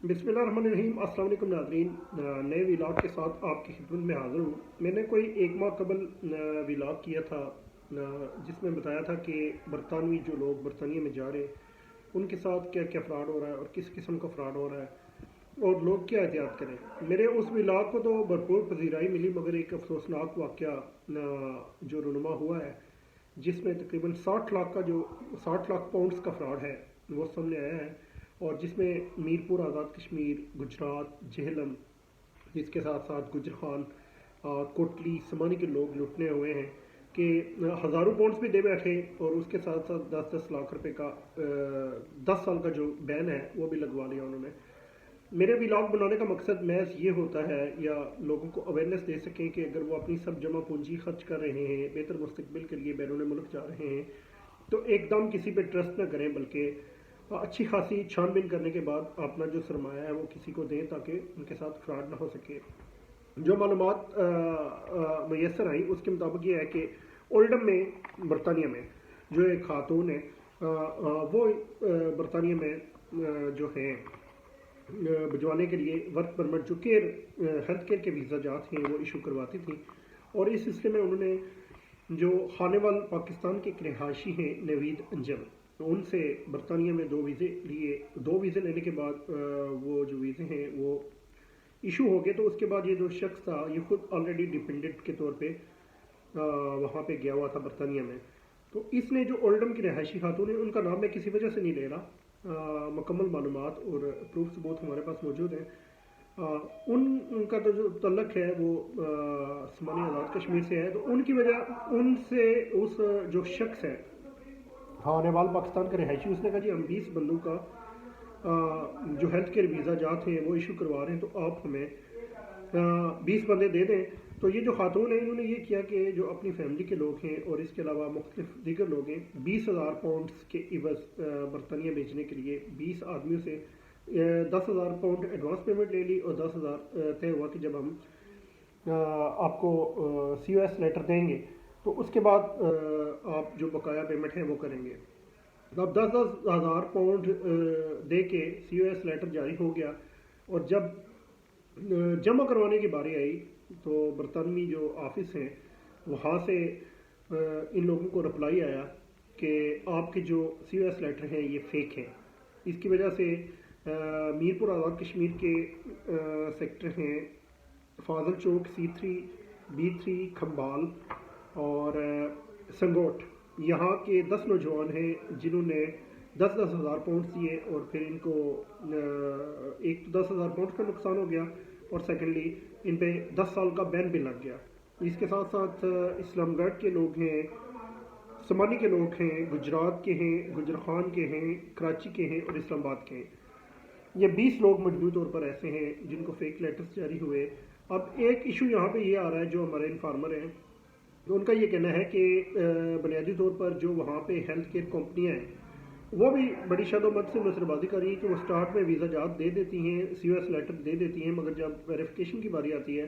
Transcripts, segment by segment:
बिस्मिल्लाहिर्रहमानिर्रहीम। अस्सलाम वालेकुम नाज़रीन, नए व्लॉग के साथ आपकी खिदमत में हाज़िर हूँ। मैंने कोई एक माह कबल व्लॉग किया था जिसमें बताया था कि बरतानवी जो लोग बरतानिया में जा रहे हैं उनके साथ क्या क्या फ़्रॉड हो रहा है और किस किस्म का फ़्रॉड हो रहा है और लोग क्या एहतियात करें। मेरे उस व्लॉग को तो भरपूर पजीराई मिली, मगर एक अफसोसनाक वाक़या जो रुनुमा हुआ है जिसमें तकरीबन 60 लाख पाउंड्स का फ्रॉड है वो सामने आया है, और जिसमें मीरपुर, आज़ाद कश्मीर, गुजरात, झेलम, इसके साथ साथ गुजर खान, कोटली, समानी के लोग लुटने हुए हैं कि हज़ारों पाउंड्स भी दे बैठे और उसके साथ साथ 10-10 लाख रुपए का 10 साल का जो बैन है वो भी लगवा लिया उन्होंने। मेरे व्लॉग बनाने का मकसद महज ये होता है या लोगों को अवेयरनेस दे सकें कि अगर वो अपनी सब जमा पूंजी खर्च कर रहे हैं, बेहतर मुस्तकबिल के लिए बैरून मुल्क जा रहे हैं, तो एकदम किसी पे ट्रस्ट ना करें, बल्कि अच्छी खासी छानबीन करने के बाद अपना जो सरमाया है वो किसी को दें ताकि उनके साथ फ्रॉड ना हो सके। जो मालूमात मैसर आई उसके मुताबिक ये है कि ओल्डम में बरतानिया में जो एक खातून है वो बरतानिया में जो है भिजवाने के लिए वर्क परमिट जो केयर हेल्थ केयर के वीज़ा जात हैं वो इशू करवाती थी, और इस सिलसिले में उन्होंने जो खानेवाल पाकिस्तान के रिहायशी हैं नवीद अंजम, उनसे बरतानिया में 2 वीज़े लिए। 2 वीज़े लेने के बाद वो जो वीज़े हैं वो इशू हो गए। तो उसके बाद ये जो शख्स था ये खुद ऑलरेडी डिपेंडेंट के तौर पे वहाँ पे गया हुआ था बरतानिया में। तो इसने जो ओल्डम की रिहायशी खातून है उनका नाम मैं किसी वजह से नहीं ले रहा, मुकम्मल मालूमात और प्रूफ सबूत हमारे पास मौजूद हैं। उनका तो जो तल्लक है वो समानी आज़ाद कश्मीर से है, तो उनकी वजह उनसे उस जो शख्स है खानेवाल पाकिस्तान का रिहायशी, उसने कहा जी हम 20 बंदों का जो हेल्थ केयर वीज़ा जाते हैं वो इशू करवा रहे हैं, तो आप हमें 20 बंदे दे दें। तो ये जो खातून है इन्होंने ये किया कि जो अपनी फैमिली के लोग हैं और इसके अलावा मुख्तलिफ दीगर लोग हैं, 20,000 पाउंड्स के इवज़ बरतानिया भेजने के लिए 20 आदमियों से 10,000 पाउंड एडवांस पेमेंट ले ली, और 10,000 तय हुआ कि जब हम आपको COS लेटर देंगे तो उसके बाद आप जो बकाया पेमेंट है वो करेंगे। अब 10,000 पाउंड दे के COS लेटर जारी हो गया, और जब जमा करवाने की बारी आई तो बरतानवी जो ऑफिस हैं वहाँ से इन लोगों को रिप्लाई आया कि आपके जो COS लेटर हैं ये फेक है। इसकी वजह से मीरपुर, आज़ाद कश्मीर के सेक्टर हैं फाजल चौक, C3, B3, खम्बाल और संगोट, यहाँ के 10 नौजवान हैं जिन्होंने 10-10 हज़ार पाउंड दिए, और फिर इनको एक तो 10,000 पाउंड का नुकसान हो गया और सेकेंडली इन पे 10 साल का बैन भी लग गया। इसके साथ साथ इस्लामगढ़ के लोग हैं, समानी के लोग हैं, गुजरात के हैं, गुजर खान के हैं, कराची के हैं और इस्लामाबाद के हैं। ये 20 लोग मजबूत तौर पर ऐसे हैं जिनको फेक लेटर्स जारी हुए। अब एक इशू यहाँ पे ये आ रहा है, जो हमारे इन्फार्मर हैं तो उनका ये कहना है कि बुनियादी तौर पर जो वहाँ पे हेल्थ केयर कंपनियाँ हैं वो भी बड़ी शदोमत से नसरबाजी कर रही है कि वो स्टार्ट में वीज़ा जात दे देती हैं, COS लेटर दे देती हैं, मगर जब वेरिफिकेशन की बारी आती है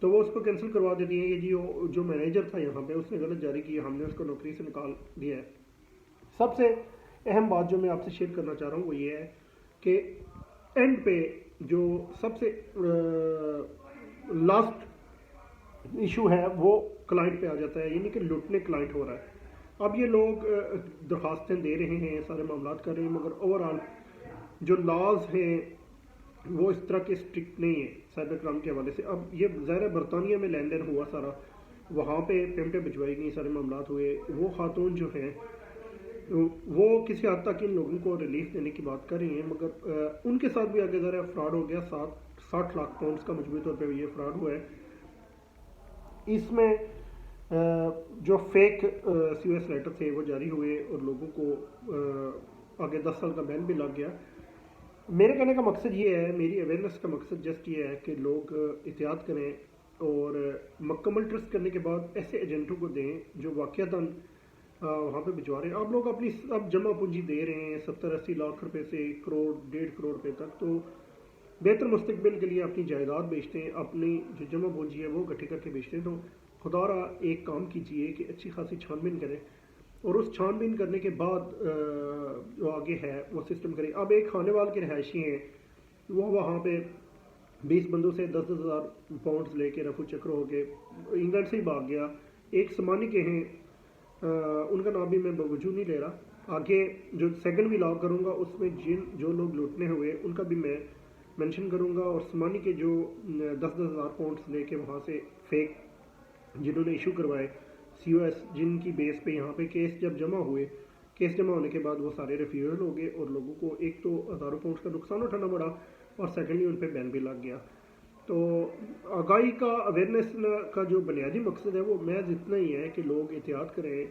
तो वो उसको कैंसिल करवा देती हैं कि जी वो जो मैनेजर था यहाँ पे उसने गलत जारी किया, हमने उसको नौकरी से निकाल दिया है। सबसे अहम बात जो मैं आपसे शेयर करना चाह रहा हूँ वो ये है कि एंड पे जो सबसे लास्ट इशू है वो क्लाइंट पे आ जाता है, यानी कि लुटने क्लाइंट हो रहा है। अब ये लोग दरख्वास्तें दे रहे हैं, सारे मामला कर रहे हैं, मगर ओवरऑल जो लॉज हैं वो इस तरह के स्ट्रिक्ट नहीं है साइबर क्राइम के हवाले से। अब ये ज़ाहिर बरतानिया में लेन देन हुआ सारा, वहाँ पे पेमेंटें भिजवाई गई, सारे मामला हुए। वो खातून जो हैं वो किसी हद तक इन लोगों को रिलीफ देने की बात कर रही हैं, मगर उनके साथ भी आगे ज़रा फ्रॉड हो गया। 60 लाख पाउंड्स का मजबूत तौर पर ये फ्रॉड हुआ है। इसमें जो फेक COS लेटर थे वो जारी हुए और लोगों को आगे 10 साल का बैन भी लग गया। मेरे कहने का मकसद ये है, मेरी अवेयरनेस का मकसद जस्ट ये है कि लोग एहतियात करें और मुकम्मल ट्रस्ट करने के बाद ऐसे एजेंटों को दें जो वाक़यातन वहाँ पे भिजवा रहे हैं। आप लोग अपनी अब जमा पूंजी दे रहे हैं 70-80 लाख रुपए से 1 करोड़ 1.5 करोड़ रुपए तक, तो बेहतर मुस्तकबिल के लिए अपनी जायदाद बेचते हैं, अपनी जो जमा पूंजी है वो इकट्ठी करके बेचते हैं। तो खुदारा एक काम कीजिए कि अच्छी खासी छानबीन करें और उस छानबीन करने के बाद जो आगे है वो सिस्टम करें। अब एक खानेवाल के रिहायशी हैं वो वहाँ पे 20 बंदों से 10,000 पाउंड्स लेके रफू चक्र हो के इंग्लैंड से ही भाग गया। एक समानी के हैं, उनका नाम भी मैं बवजूद नहीं ले रहा। आगे जो सेकंड व्लॉग करूँगा उसमें जो लोग लूटने हुए उनका भी मैं मेंशन करूँगा, और समानी के जो 10,000 पाउंड्स लेके वहाँ से फेक जिन्होंने इशू करवाए COS, जिनकी बेस पे यहाँ पे केस जब जमा हुए, केस जमा होने के बाद वो सारे रिफ्यूजल हो गए और लोगों को एक तो हज़ारों पाउंड का नुकसान उठाना पड़ा और सेकेंडली उन पर बैन भी लग गया। तो आगाही का अवेयरनेस का जो बुनियादी मकसद है वो महज इतना ही है कि लोग एहतियात करें,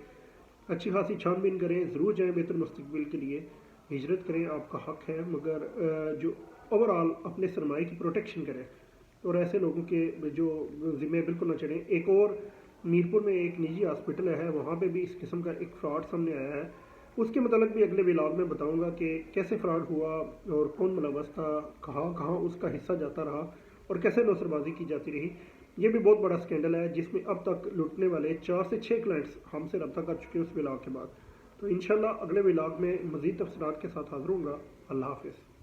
अच्छी खासी छानबीन करें, ज़रूर जाएँ बेहतर मुस्तकबिल के लिए, हिजरत करें, आपका हक है, मगर जो ओवरऑल अपने सरमाए की प्रोटेक्शन करें और ऐसे लोगों के जो ज़िम्मे बिल्कुल न चढ़ें। एक और मीरपुर में एक निजी हॉस्पिटल है, वहाँ पे भी इस किस्म का एक फ़्रॉड सामने आया है। उसके मतलब भी अगले व्लॉग में बताऊंगा कि कैसे फ़्रॉड हुआ और कौन मुलव्वस था, कहाँ कहाँ उसका हिस्सा जाता रहा और कैसे नौसरबाजी की जाती रही। ये भी बहुत बड़ा स्कैंडल है जिसमें अब तक लूटने वाले 4 से 6 क्लाइंट्स हमसे रब्ता कर चुके हैं उस व्लॉग के बाद। तो इंशाल्लाह अगले व्लॉग में मज़ीद तफसीलात के साथ हाज़िर होऊंगा। अल्लाह हाफ़िज़।